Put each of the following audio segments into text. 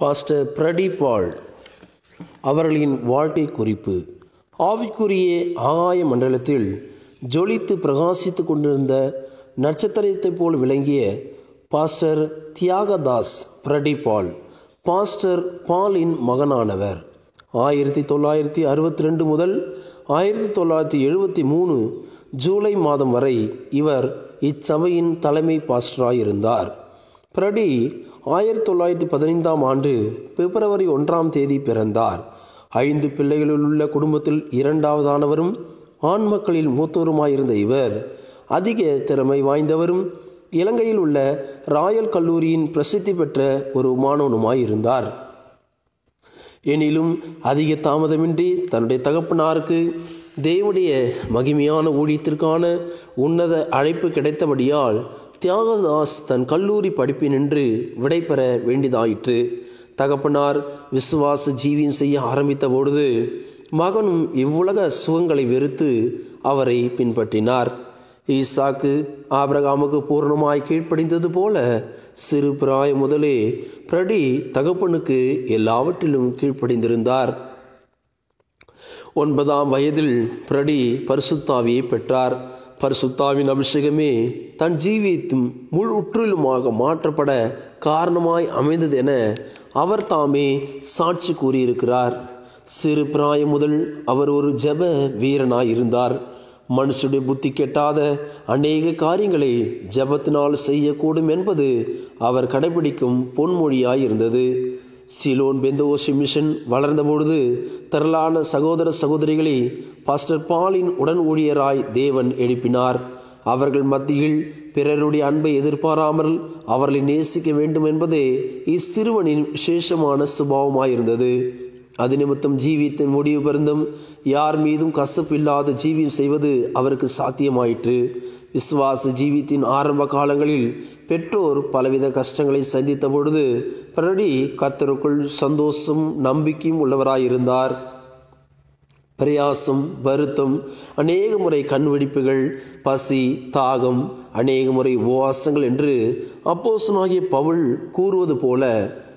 Pastor பிரடிபால் அவர்களின் வாழ்க்கை குறிப்பு. ஆவிக்குரிய ஆகாய மண்டலத்தில் ஜொலித்து பிரகாசித்து கொண்டிருந்த நட்சத்திரத்தைப் போல் விளங்கிய பாஸ்டர் தியாகதாஸ் பிரடிபால் பாஸ்டர் பாலின் மகனானவர். 1962 முதல் 1973 ஜூலை மாதம் வரை இவர் இச்சபையின் தலைமை பாஸ்டராயிருந்தார். பிரடி 1915 ஆண்டு பிப்ரவரி 1 பிறந்தார். 5 பிள்ளைகளுள்ள குடும்பத்தில் இரண்டாவதானவரும் ஆண் மக்களில் மூத்தோருமாயிருந்த இவர் அதிக திறமை வாய்ந்தவரும் இலங்கையில் உள்ள ராயல் கல்லூரியின் பிரசித்தி பெற்ற ஒரு மாணவனுமாயிருந்தார். எனினும் அதிக தாமதமின்றி தன்னுடைய தகப்பனாருக்கு தேவனுடைய மகிமையான ஊழியத்திற்கான உன்னத அழைப்பு கிடைத்தபடியால் தியாகதாஸ் தன் கல்லூரி படிப்பினின்று விடைபெற வேண்டியதாயிற்று. தகப்பனார் விசுவாச ஜீவியம் செய்ய ஆரம்பித்த பொழுது மகனும் இவ்வுலக சுகங்களை வெறுத்து அவரை பின்பற்றினார். ஈசாக்கு ஆபிரகாமுக்கு பூர்ணமாய் கீழ்ப்படிந்தது போல சிறு பிராயம் முதலே பிரடி தகப்பனுக்கு எல்லாவற்றிலும் கீழ்ப்படிந்திருந்தார். 9ஆம் வயதில் பிரடி பரிசுத்தாவியை பெற்றார். பரிசுத்தாவின் அபிஷேகமே தன் ஜீவியத்தும் முற்றிலுமாக மாற்றப்பட காரணமாய் அமைந்தது என அவர் தாமே சாட்சி கூறியிருக்கிறார். சிறு பிராயம் முதல் அவர் ஒரு ஜெப வீரனாயிருந்தார். மனுஷனுடைய புத்தி கெட்டாத அநேக காரியங்களை ஜெபத்தினால் செய்யக்கூடும் என்பது அவர் கடைபிடிக்கும் பொன்மொழியாயிருந்தது. சிலோன் பெந்தோசி மிஷன் வளர்ந்த பொழுது திரளான சகோதர சகோதரிகளை பாஸ்டர் பாலின் உடன் ஊழியராய் தேவன் எழுப்பினார். அவர்கள் மத்தியில் பிறருடைய அன்பை எதிர்பாராமல் அவர்களை நேசிக்க வேண்டும் என்பதே இச்சிறுவனின் விசேஷமான சுபாவமாயிருந்தது. அது நிமித்தம் ஜீவியத்தின் முடிவு பெருந்தும் யார் மீதும் கசப்பில்லாத ஜீவியம் செய்வது அவருக்கு சாத்தியமாயிற்று. விசுவாச ஜீவியத்தின் ஆரம்ப காலங்களில் பெற்றோர் பலவித கஷ்டங்களை சந்தித்த பொழுது பிரடி கர்த்தருக்குள் சந்தோஷம் நம்பிக்கையும் உள்ளவராயிருந்தார். பிரயாசம், வருத்தம், அநேக முறை கண்வெடிப்புகள், பசி, தாகம், அநேக முறை உபவாசங்கள் என்று அப்போஸ்தலனாகிய பவுல் கூறுவது போல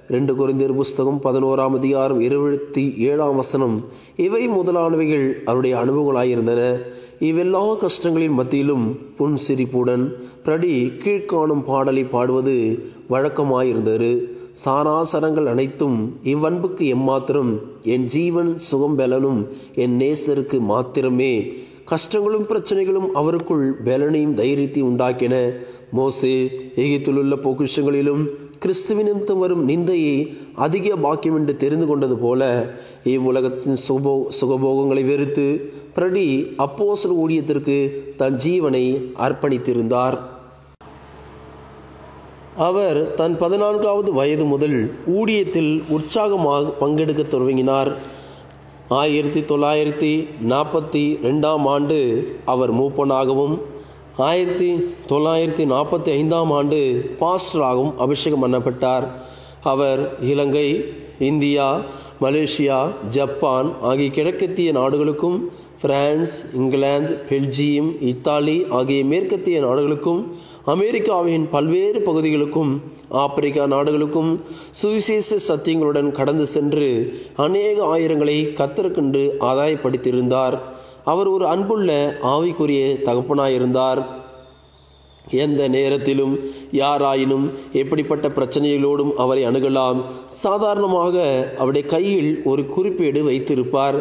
2 கொரிந்தியர் புஸ்தகம் 11ஆம் அதிகாரம் 27ஆம் வசனம் இவை முதலானவைகள் அவருடைய அனுபவங்களாயிருந்தன. இவெல்லா கஷ்டங்களின் மத்தியிலும் புன்சிரிப்புடன் பிரடி கீழ்காணும் பாடலை பாடுவது வழக்கமாயிருந்தது. சாராசரங்கள் அனைத்தும் இவ்வன்புக்கு எம்மாத்திரம், என் ஜீவன் சுகம் பெலனும் என் நேசருக்கு மாத்திரமே. கஷ்டங்களும் பிரச்சனைகளும் அவருக்குள் பெலனையும் தைரியத்தையும் உண்டாக்கின. மோசே எகிப்திலுள்ள பொக்கிஷங்களிலும் கிறிஸ்துவின் நிமித்தம் வரும் நிந்தையை அதிக பாக்கியம் என்று தெரிந்து கொண்டது போல இவ்வுலகத்தின் சுகபோகங்களை வெறுத்து பிரடி அப்போஸ்தல ஊழியத்திற்கு தன் ஜீவனை அர்ப்பணித்திருந்தார். அவர் தன் 14வது வயது முதல் ஊழியத்தில் உற்சாகமாக பங்கெடுக்க தொடங்கினார். 1942ஆம் ஆண்டு அவர் மூப்பனாகவும் 1945ஆம் ஆண்டு பாஸ்டராகவும் அபிஷேகம் பண்ணப்பட்டார். அவர் இலங்கை, இந்தியா, மலேசியா, ஜப்பான் ஆகிய கிழக்கத்திய நாடுகளுக்கும், பிரான்ஸ், இங்கிலாந்து, பெல்ஜியம், இத்தாலி ஆகிய மேற்கத்திய நாடுகளுக்கும், அமெரிக்காவின் பல்வேறு பகுதிகளுக்கும், ஆப்பிரிக்கா நாடுகளுக்கும் சுவிசேஷ சத்தியங்களுடன் கடந்து சென்று அநேக ஆயிரங்களை கர்த்தருக்கென்று ஆதாயப்படுத்தியிருந்தார். அவர் ஒரு அன்புள்ள ஆவிக்குரிய தகப்பனாயிருந்தார். எந்த நேரத்திலும் யாராயினும் எப்படிப்பட்ட பிரச்சனைகளோடும் அவரை அணுகலாம். சாதாரணமாக அவருடைய கையில் ஒரு குறிப்பேடு வைத்திருப்பார்.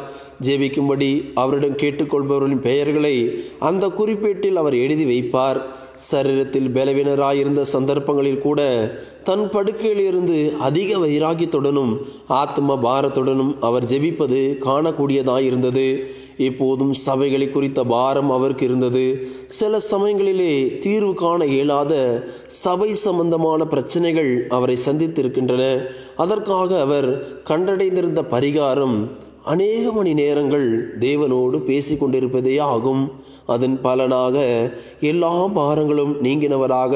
ஜெபிக்கும்படி அவரிடம் கேட்டுக்கொள்பவர்களின் பெயர்களை அந்த குறிப்பேட்டில் அவர் எழுதி வைப்பார். சரீரத்தில் பலவீனராயிருந்த சந்தர்ப்பங்களில் கூட தன் படுக்கையிலிருந்து அதிக வைராகியத்துடனும் ஆத்ம பாரத்துடனும் அவர் ஜெபிப்பது காணக்கூடியதாயிருந்தது. இப்போதும் சபைகளை குறித்த பாரம் அவருக்கு இருந்தது. சில சமயங்களிலே தீர்வு காண இயலாத சபை சம்பந்தமான பிரச்சனைகள் அவரை சந்தித்திருக்கின்றன. அதற்காக அவர் கண்டடைந்திருந்த பரிகாரம் அநேக மணி நேரங்கள் தேவனோடு பேசி கொண்டிருப்பதே ஆகும். அதன் பலனாக எல்லா பாரங்களும் நீங்கினவராக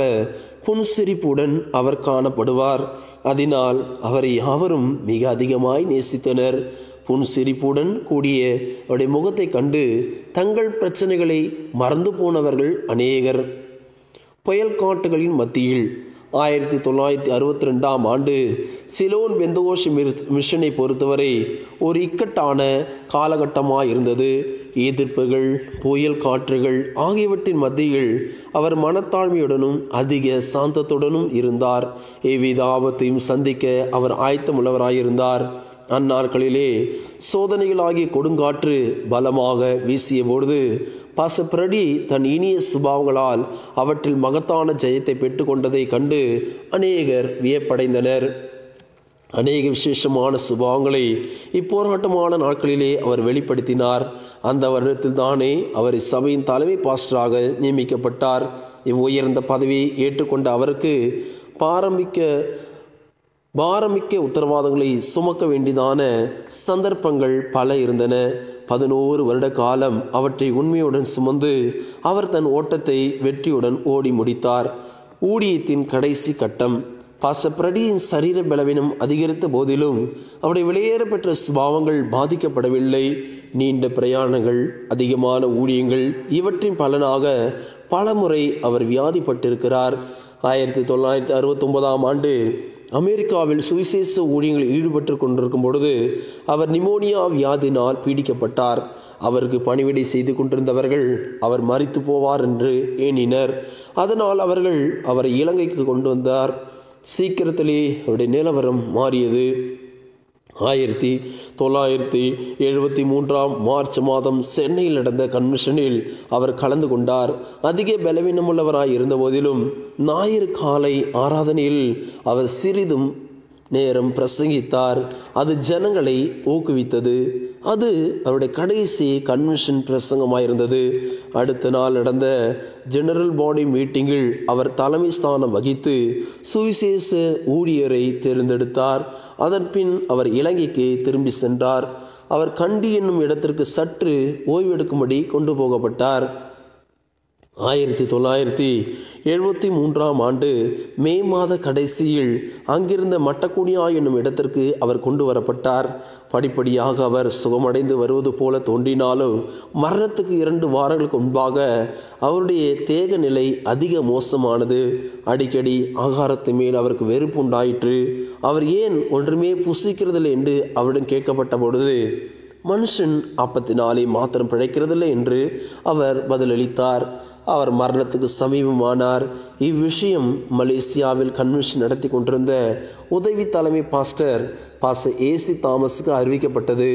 புன்சிரிப்புடன் அவர் காணப்படுவார். அதனால் அவரை யாவரும் மிக அதிகமாய் நேசித்தனர். புன்சிரிப்புடன் கூடிய அவருடைய முகத்தை கண்டு தங்கள் பிரச்சனைகளை மறந்து போனவர்கள் அநேகர். புயல் காட்டுகளின் மத்தியில் 1962ஆம் ஆண்டு சிலோன் பெந்தகோஸ்து மிஷனை பொறுத்தவரை ஒரு இக்கட்டான காலகட்டமாக இருந்தது. எதிர்ப்புகள், புயல் காற்றுகள் ஆகியவற்றின் மத்தியில் அவர் மனத்தாழ்மையுடனும் அதிக சாந்தத்துடனும் இருந்தார். எவ்வித ஆபத்தையும் சந்திக்க அவர் ஆயத்தமுள்ளவராயிருந்தார். அந்நாட்களிலே சோதனைகளாகிய கொடுங்காற்று பலமாக வீசிய பொழுது பாஸ்டர் பிரடி தன் இனிய சுபாவங்களால் அவற்றில் மகத்தான ஜெயத்தை பெற்றுக்கொண்டதை கண்டு அநேகர் வியப்படைந்தனர். அநேக விசேஷமான சுபாவங்களை இப்போராட்டமான நாட்களிலே அவர் வெளிப்படுத்தினார். அந்த வருடத்தில் தானே அவர் சபையின் தலைமை பாஸ்டராக நியமிக்கப்பட்டார். இவ்வுயர்ந்த பதவியை ஏற்றுக்கொண்ட அவருக்கு பாரமிக்க உத்தரவாதங்களை சுமக்க வேண்டியதான சந்தர்ப்பங்கள் பல இருந்தன. 11 வருட காலம் அவற்றை உண்மையுடன் சுமந்து அவர் தன் ஓட்டத்தை வெற்றியுடன் ஓடி முடித்தார். ஊழியத்தின் கடைசி கட்டம். பாஸ்டர் பிரடியின் சரீர பலவீனம் அதிகரித்த போதிலும் அவருடைய வெளியேறப்பெற்ற சுபாவங்கள் பாதிக்கப்படவில்லை. நீண்ட பிரயாணங்கள், அதிகமான ஊழியங்கள் இவற்றின் பலனாக பலமுறை அவர் வியாதிப்பட்டிருக்கிறார். 1969ஆம் ஆண்டு அமெரிக்காவில் சுவிசேஷ ஊழியங்களில் ஈடுபட்டு கொண்டிருக்கும் பொழுது அவர் நிமோனியா வியாதினால் பீடிக்கப்பட்டார். அவருக்கு பணிவிடை செய்து கொண்டிருந்தவர்கள் அவர் மரித்து போவார் என்று எண்ணினர். அதனால் அவர்கள் அவரை இலங்கைக்கு கொண்டு வந்தார். சீக்கிரத்திலே அவருடைய நிலவரம் மாறியது. 1973ஆம் மார்ச் மாதம் சென்னையில் நடந்த கன்வென்ஷனில் அவர் கலந்து கொண்டார். அதிக பலவீனமுள்ளவராய் இருந்த போதிலும் ஞாயிறு காலை ஆராதனையில் அவர் சிறிதும் நேரம் பிரசங்கித்தார். அது ஜனங்களை ஊக்குவித்தது. அது அவருடைய கடைசி கன்வென்ஷன் பிரசங்கமாயிருந்தது. அடுத்த நாள் நடந்த ஜெனரல் பாடி மீட்டிங்கில் அவர் தலைமை ஸ்தானம் வகித்து சுவிசேஷ ஊழியரை தேர்ந்தெடுத்தார். அதன் பின் அவர் இலங்கைக்கு திரும்பி சென்றார். அவர் கண்டி என்னும் இடத்திற்கு சற்று ஓய்வெடுக்கும்படி கொண்டு போகப்பட்டார். 1973ஆம் ஆண்டு மே மாத கடைசியில் அங்கிருந்த மட்டக்குடியா என்னும் இடத்திற்கு அவர் கொண்டு வரப்பட்டார். படிப்படியாக அவர் சுகமடைந்து வருவது போல தோன்றினாலும் மரணத்துக்கு 2 வாரங்களுக்கு முன்பாக அவருடைய தேக நிலை அதிக மோசமானது. அடிக்கடி ஆகாரத்தின் மேல் அவருக்கு வெறுப்பு உண்டாயிற்று. அவர் ஏன் ஒன்றுமே புசிக்கிறதில்லை என்று அவரிடம் கேட்கப்பட்ட பொழுது, மனுஷன் அப்பத்தினாலே மாத்திரம் பிழைக்கிறதில்லை என்று அவர் பதிலளித்தார். அவர் மரணத்துக்கு சமீபமானார். இவ்விஷயம் மலேசியாவில் கன்வென்ஷன் நடத்தி கொண்டிருந்த உதவி தலைமை பாஸ்டர் ஏசி தாமஸுக்கு அறிவிக்கப்பட்டது.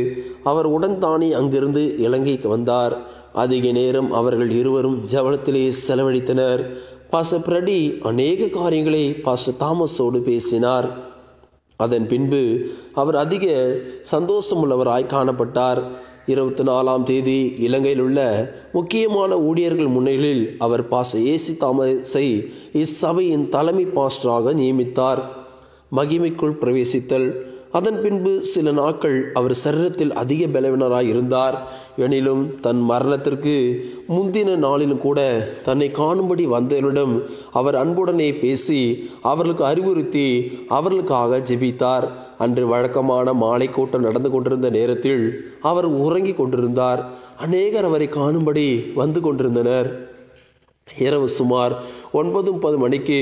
அவர் உடன் தானே அங்கிருந்து இலங்கைக்கு வந்தார். அதிக நேரம் அவர்கள் இருவரும் ஜெபத்திலே செலவழித்தனர். பாஸ்டர் பிரடி அநேக காரியங்களை பாஸ்டர் தாமஸோடு பேசினார். அதன் பின்பு அவர் அதிக சந்தோஷமுள்ளவராய் காணப்பட்டார். 24ஆம் தேதி இலங்கையில் உள்ள முக்கியமான ஊழியர்கள் முன்னிலையில் அவர் பாஸ்டர் ஏசி தாமஸை இச்சபையின் தலைமை பாஸ்டராக நியமித்தார். மகிமைக்குள் பிரவேசித்தல். அதன் பின்பு சில நாட்கள் அவர் சரீரத்தில் அதிக பலவீனராய் இருந்தார். எனினும் தன் மரணத்திற்கு முந்தின நாளிலும் கூட தன்னை காணும்படி வந்தவரிடம் அவர் அன்புடனே பேசி அவர்களுக்கு அறிவுறுத்தி அவர்களுக்காக ஜெபித்தார். அன்று வழக்கமான மாலை கூட்டம் நடந்து கொண்டிருந்த நேரத்தில் அவர் உறங்கி கொண்டிருந்தார். அநேகர் அவரை காணும்படி வந்து கொண்டிருந்தனர். இரவு சுமார் 9:30 மணிக்கு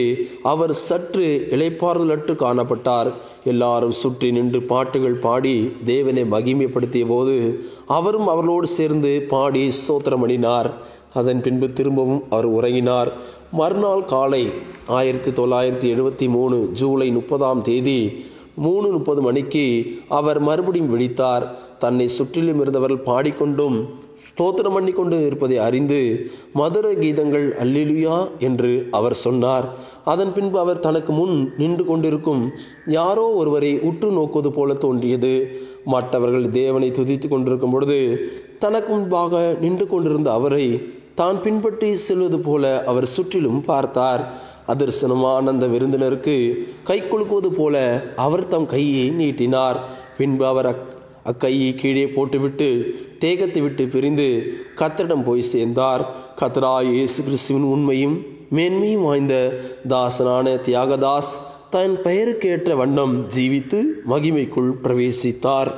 அவர் சற்று இளைப்பாறுதலற்று காணப்பட்டார். எல்லாரும் சுற்றி நின்று பாட்டுகள் பாடி தேவனை மகிமைப்படுத்திய போது அவரும் அவர்களோடு சேர்ந்து பாடி ஸ்தோத்திரம் பண்ணினார். அதன் பின்பு திரும்பவும் அவர் உறங்கினார். மறுநாள் காலை 1973 ஜூலை 30ஆம் தேதி 3:30 மணிக்கு அவர் மறுபடியும் விழித்தார். தன்னை சுற்றிலும் இருந்தவர்கள் பாடிக்கொண்டும் ஸ்தோத்திரம் பண்ணி கொண்டு இருப்பதை அறிந்து மதுர கீதங்கள் அல்லேலூயா என்று அவர் சொன்னார். அதன் பின்பு அவர் தனக்கு முன் நின்று கொண்டிருக்கும் யாரோ ஒருவரை உற்று நோக்குவது போல தோன்றியது. மற்றவர்கள் தேவனை துதித்து கொண்டிருக்கும் பொழுது தனக்கு முன்பாக நின்று கொண்டிருந்த அவரை தான் பின்பற்றி செல்வது போல அவர் சுற்றிலும் பார்த்தார். அதர்சனமான அந்த விருந்தினருக்கு கை குலுக்குவது போல அவர் தம் கையை நீட்டினார். பின்பு அவர் அக்கையை கீழே போட்டுவிட்டு தேகத்தை விட்டு பிரிந்து கர்த்தரிடம் போய் சேர்ந்தார். கர்த்தராகிய இயேசு கிறிஸ்துவின் உண்மையும் மேன்மையும் வாய்ந்த தாசனான தியாகதாஸ் தன் பெயருக்கேற்ற வண்ணம் ஜீவித்து மகிமைக்குள் பிரவேசித்தார்.